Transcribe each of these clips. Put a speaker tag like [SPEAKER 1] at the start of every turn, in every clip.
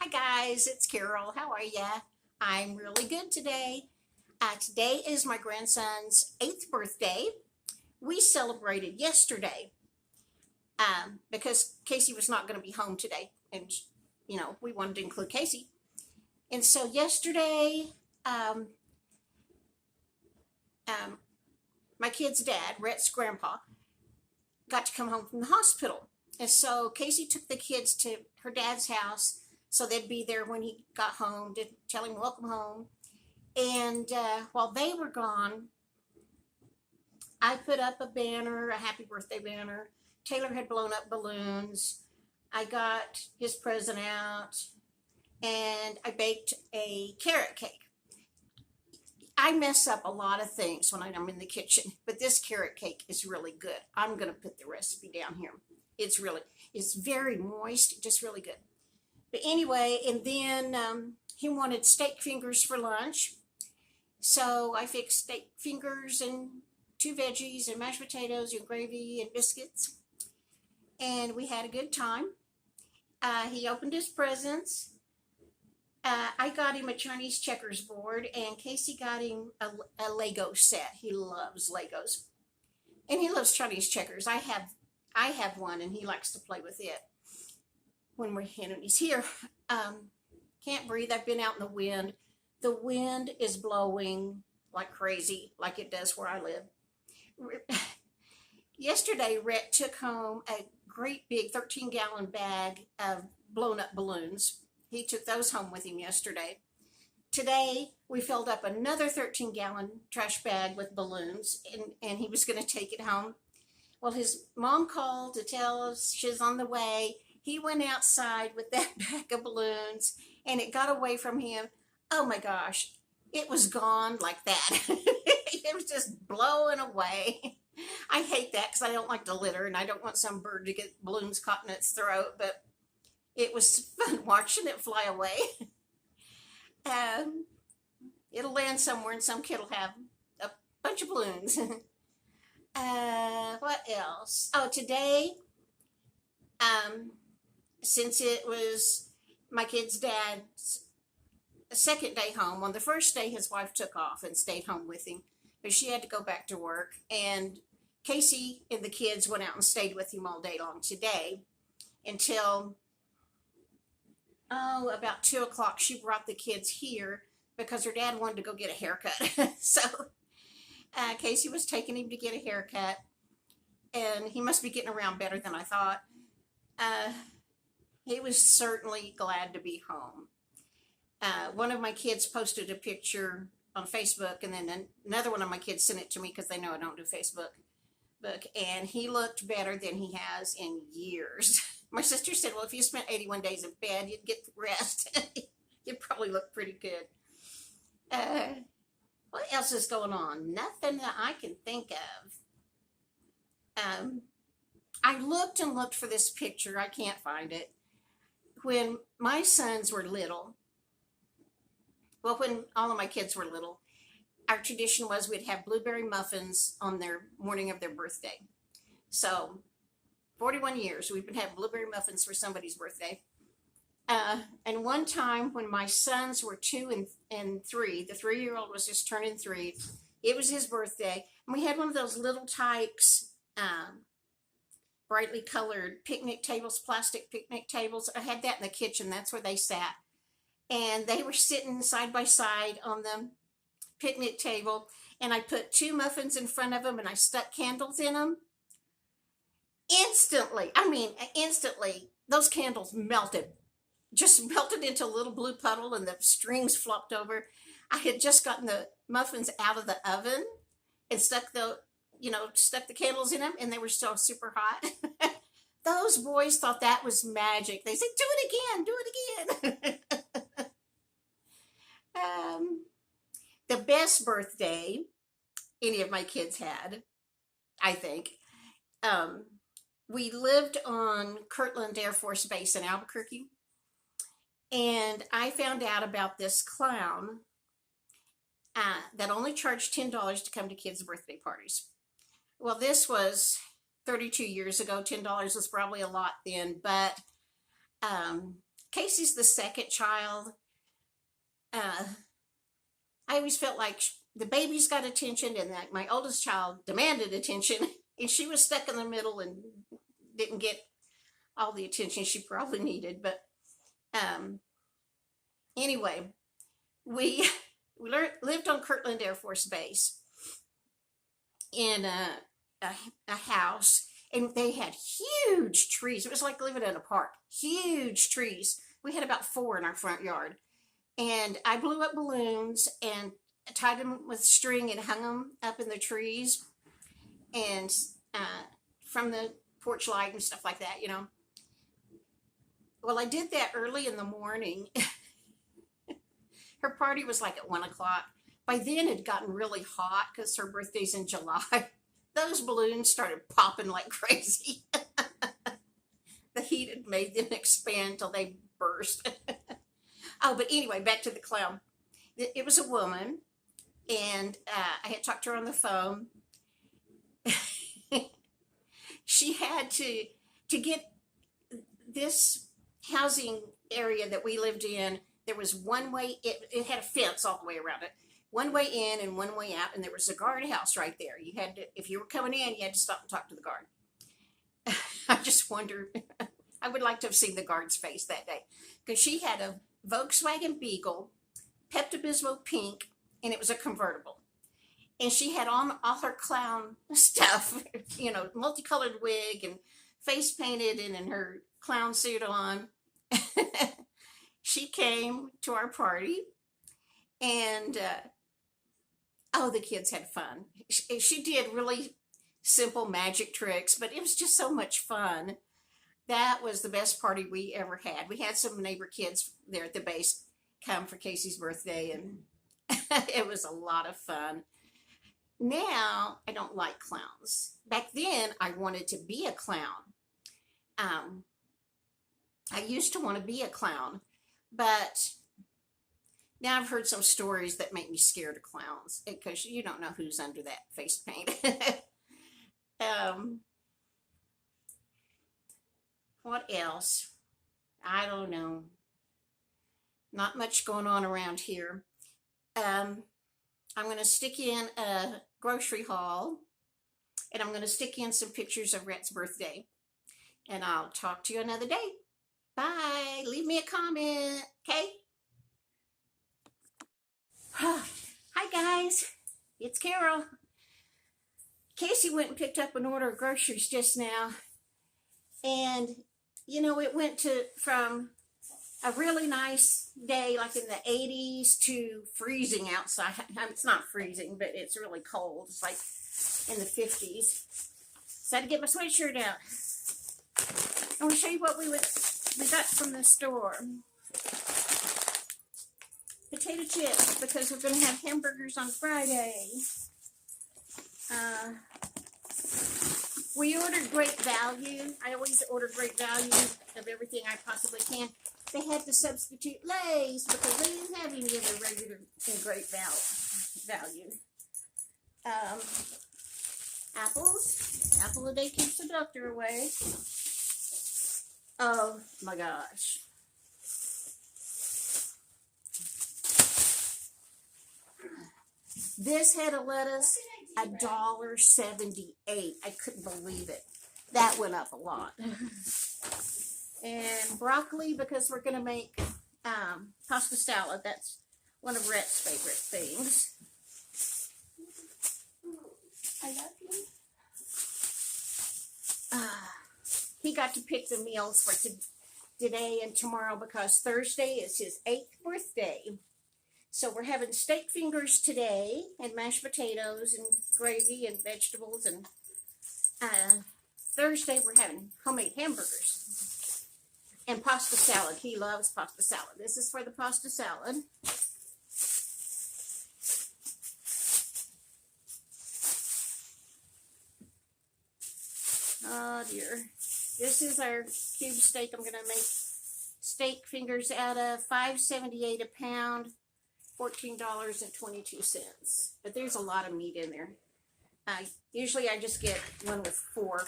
[SPEAKER 1] Hi guys, it's Carol. How are ya? I'm really good today. Today is my grandson's 8th birthday. We celebrated yesterday because Casey was not going to be home today. And, we wanted to include Casey. And so yesterday, um, um, my kid's dad, Rhett's grandpa, got to come home from the hospital. And so Casey took the kids to her dad's house so they'd be there when he got home to tell him welcome home. And while they were gone, I put up a banner, a happy birthday banner. Taylor had blown up balloons. I got his present out and I baked a carrot cake. I mess up a lot of things when I'm in the kitchen, but this carrot cake is really good. I'm going to put the recipe down here. It's very moist, just really good. But anyway, and then he wanted steak fingers for lunch. So I fixed steak fingers and 2 veggies and mashed potatoes and gravy and biscuits. And we had a good time. He opened his presents. I got him a Chinese checkers board, and Casey got him a Lego set. He loves Legos, and he loves Chinese checkers. I have one, and he likes to play with it when he's here. Can't breathe. I've been out in the wind. The wind is blowing like crazy, like it does where I live. Yesterday, Rhett took home a great big 13-gallon bag of blown up balloons. He took those home with him yesterday. Today, we filled up another 13-gallon trash bag with balloons, and he was going to take it home. Well, his mom called to tell us she's on the way. He went outside with that bag of balloons, and it got away from him. Oh my gosh, it was gone like that. It was just blowing away. I hate that because I don't like to litter, and I don't want some bird to get balloons caught in its throat, but it was fun watching it fly away. It'll land somewhere and some kid will have a bunch of balloons. What else? Oh, today, since it was my kid's dad's second day home, on the first day his wife took off and stayed home with him, but she had to go back to work, and Casey and the kids went out and stayed with him all day long today until about 2 o'clock. She brought the kids here because her dad wanted to go get a haircut. So Casey was taking him to get a haircut, and he must be getting around better than I thought. He was certainly glad to be home. One of my kids posted a picture on Facebook, and then another one of my kids sent it to me because they know I don't do Facebook. And he looked better than he has in years. My sister said, well, if you spent 81 days in bed, you'd get the rest. You'd probably look pretty good. What else is going on? Nothing that I can think of. I looked and looked for this picture. I can't find it. When my sons were little, well, when all of my kids were little, our tradition was we'd have blueberry muffins on their morning of their birthday. So 41 years we've been having blueberry muffins for somebody's birthday. And one time when my sons were 2 and 3, the 3-year-old was just turning 3. It was his birthday, and we had one of those little Tykes, brightly colored picnic tables, plastic picnic tables. I had that in the kitchen. That's where they sat, and they were sitting side by side on the picnic table, and I put 2 muffins in front of them, and I stuck candles in them. Instantly, those candles melted, just melted into a little blue puddle, and the strings flopped over. I had just gotten the muffins out of the oven and stuck the candles in them, and they were still super hot. Those boys thought that was magic. They said, do it again. The best birthday any of my kids had, I think, we lived on Kirtland Air Force Base in Albuquerque, and I found out about this clown that only charged $10 to come to kids' birthday parties. Well, this was 32 years ago. $10 was probably a lot then, but Casey's the second child. I always felt like the baby's got attention, and that my oldest child demanded attention, and she was stuck in the middle and didn't get all the attention she probably needed. But anyway, we lived on Kirtland Air Force Base in a house, and they had huge trees. It was like living in a park. Huge trees. We had about 4 in our front yard. And I blew up balloons and tied them with string and hung them up in the trees and from the porch light and stuff like that, you know. Well, I did that early in the morning. Her party was like at 1 o'clock. By then it had gotten really hot because her birthday's in July. Those balloons started popping like crazy. The heat had made them expand till they burst. Oh, but anyway, back to the clown. It was a woman, and I had talked to her on the phone. She had to get this housing area that we lived in. There was one way, it had a fence all the way around it. One way in and one way out, and there was a guardhouse right there. You had to, if you were coming in, you had to stop and talk to the guard. I just wonder, I would like to have seen the guard's face that day, because she had a Volkswagen Beetle, Pepto-Bismol pink, and it was a convertible. And she had on all her clown stuff, you know, multicolored wig and face painted and her clown suit on. She came to our party, and oh, the kids had fun. She did really simple magic tricks, but it was just so much fun. That was the best party we ever had. We had some neighbor kids there at the base come for Casey's birthday, and it was a lot of fun. Now, I don't like clowns. Back then, I wanted to be a clown. I used to want to be a clown, but now I've heard some stories that make me scared of clowns, because you don't know who's under that face paint. What else? I don't know. Not much going on around here. I'm going to stick in a grocery haul, and I'm going to stick in some pictures of Rhett's birthday. And I'll talk to you another day. Bye. Leave me a comment, okay? Hi, guys. It's Carol. Casey went and picked up an order of groceries just now. And you know, it went from a really nice day, like in the 80s, to freezing outside. It's not freezing, but it's really cold. It's like in the 50s. So I had to get my sweatshirt out. I want to show you what we got from the store. Potato chips, because we're going to have hamburgers on Friday. We ordered Great Value. I always order Great Value of everything I possibly can. They had to substitute Lay's because they didn't have any of the regular and Great Value. Apples. Apple a day keeps the doctor away. Oh my gosh. This head of lettuce, $1.78. I couldn't believe it. That went up a lot. And broccoli, because we're going to make pasta salad. That's one of Rhett's favorite things. I love you. He got to pick the meals for today and tomorrow, because Thursday is his 8th birthday. So we're having steak fingers today, and mashed potatoes and gravy and vegetables. And Thursday we're having homemade hamburgers and pasta salad. He loves pasta salad. This is for the pasta salad. Oh dear. This is our cube steak. I'm going to make steak fingers out of $5.78 a pound. $14.22. But there's a lot of meat in there. Usually I just get one with 4,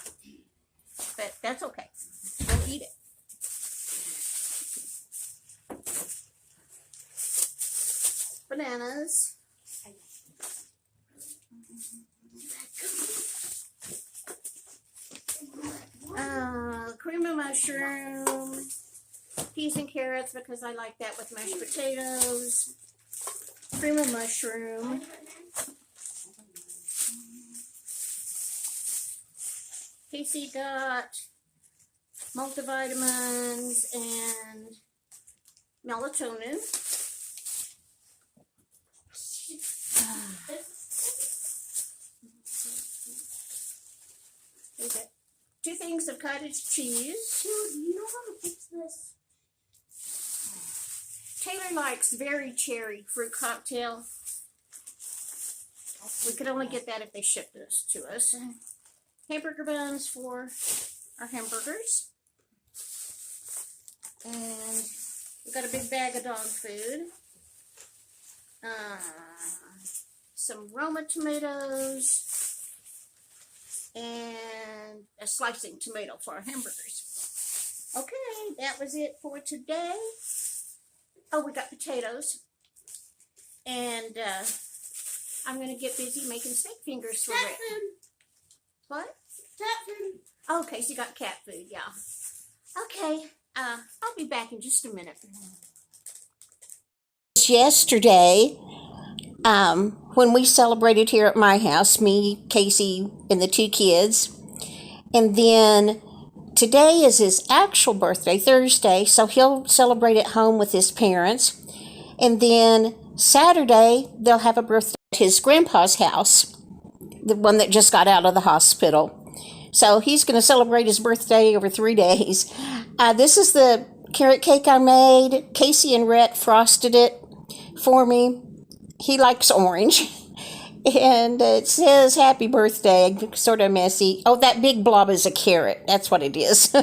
[SPEAKER 1] but that's okay. We'll eat it. bananas. Cream of mushroom, peas and carrots because I like that with mashed potatoes. Cream of mushroom. Casey got multivitamins and melatonin. We got 2 things of cottage cheese.
[SPEAKER 2] Dude, you know how to fix this?
[SPEAKER 1] Taylor likes very cherry fruit cocktail. We could only get that if they shipped this to us. Hamburger buns for our hamburgers. And we got a big bag of dog food. Some Roma tomatoes. And a slicing tomato for our hamburgers. Okay, that was it for today. Oh, we got potatoes. And I'm going to get busy making steak fingers for
[SPEAKER 2] Cat
[SPEAKER 1] Rick.
[SPEAKER 2] food.
[SPEAKER 1] What?
[SPEAKER 2] Cat food.
[SPEAKER 1] Oh, okay, so you got cat food, yeah. Okay, I'll be back in just a minute. Yesterday, when we celebrated here at my house, me, Casey, and the 2 kids. And then today is his actual birthday, Thursday, so he'll celebrate at home with his parents. And then Saturday, they'll have a birthday at his grandpa's house, the one that just got out of the hospital. So he's going to celebrate his birthday over 3 days. This is the carrot cake I made. Casey and Rhett frosted it for me. He likes orange. And it says happy birthday, sort of messy. Oh, that big blob is a carrot. That's what it is.